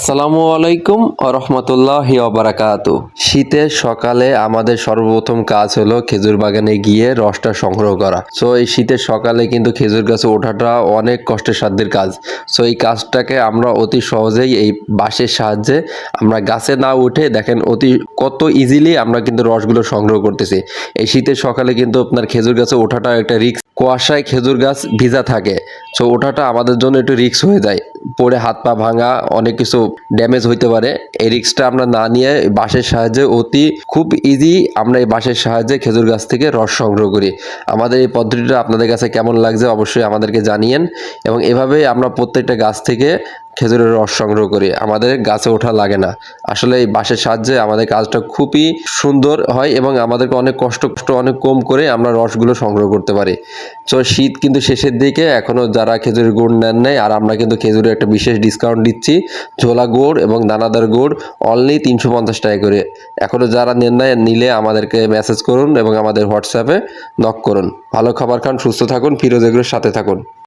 আসসালামু আলাইকুম রহমতুল্লাহি বারাকাতু। শীতের সকালে আমাদের সর্বপ্রথম কাজ হলো খেজুর বাগানে গিয়ে রসটা সংগ্রহ করা। সো এই শীতের সকালে কিন্তু খেজুর গাছে ওঠাটা অনেক কষ্টের সাধ্যের কাজ। সো এই কাজটাকে আমরা অতি সহজেই এই বাঁশের সাহায্যে আমরা গাছে না উঠে দেখেন কত ইজিলি আমরা কিন্তু রসগুলো সংগ্রহ করতেছি। এই শীতের সকালে কিন্তু আপনার খেজুর গাছে ওঠাটা একটা রিস্ক। কুয়াশায় খেজুর গাছ ভিজা থাকে, সো ওঠাটা আমাদের জন্য একটু রিস্ক হয়ে যায়। পড়ে হাত পা ভাঙা, অনেক কিছু ড্যামেজ হইতে পারে। এই রিস্কটা আমরা না নিয়ে বাঁশের সাহায্যে খুব ইজি আমরা এই বাঁশের সাহায্যে খেজুর গাছ থেকে রস সংগ্রহ করি। আমাদের এই পদ্ধতিটা আপনাদের কাছে কেমন লাগছে অবশ্যই আমাদেরকে জানিয়েন, এবং এভাবেই আমরা প্রত্যেকটা গাছ থেকে খেজুরের রস সংগ্রহ করি। আমাদের গাছে ওঠা লাগে না। আসলে এই বাঁশের সাহায্যে আমাদের কাজটা খুবই সুন্দর হয় এবং আমাদেরকে অনেক কষ্ট অনেক কম করে আমরা রসগুলো সংগ্রহ করতে পারি। তো শীত কিন্তু শেষের দিকে, এখনও যারা খেজুরের গুড় নেন নাই, আর আমরা কিন্তু খেজুরের একটা বিশেষ ডিসকাউন্ট দিচ্ছি। ঝোলা গুড় এবং দানাদার গুড় অনলি 350 টাকা করে। এখনও যারা নেন নাই, নিলে আমাদেরকে মেসেজ করুন এবং আমাদের হোয়াটসঅ্যাপে নক করুন। ভালো খাবার খান, সুস্থ থাকুন, ফিরোজ এগুলোর সাথে থাকুন।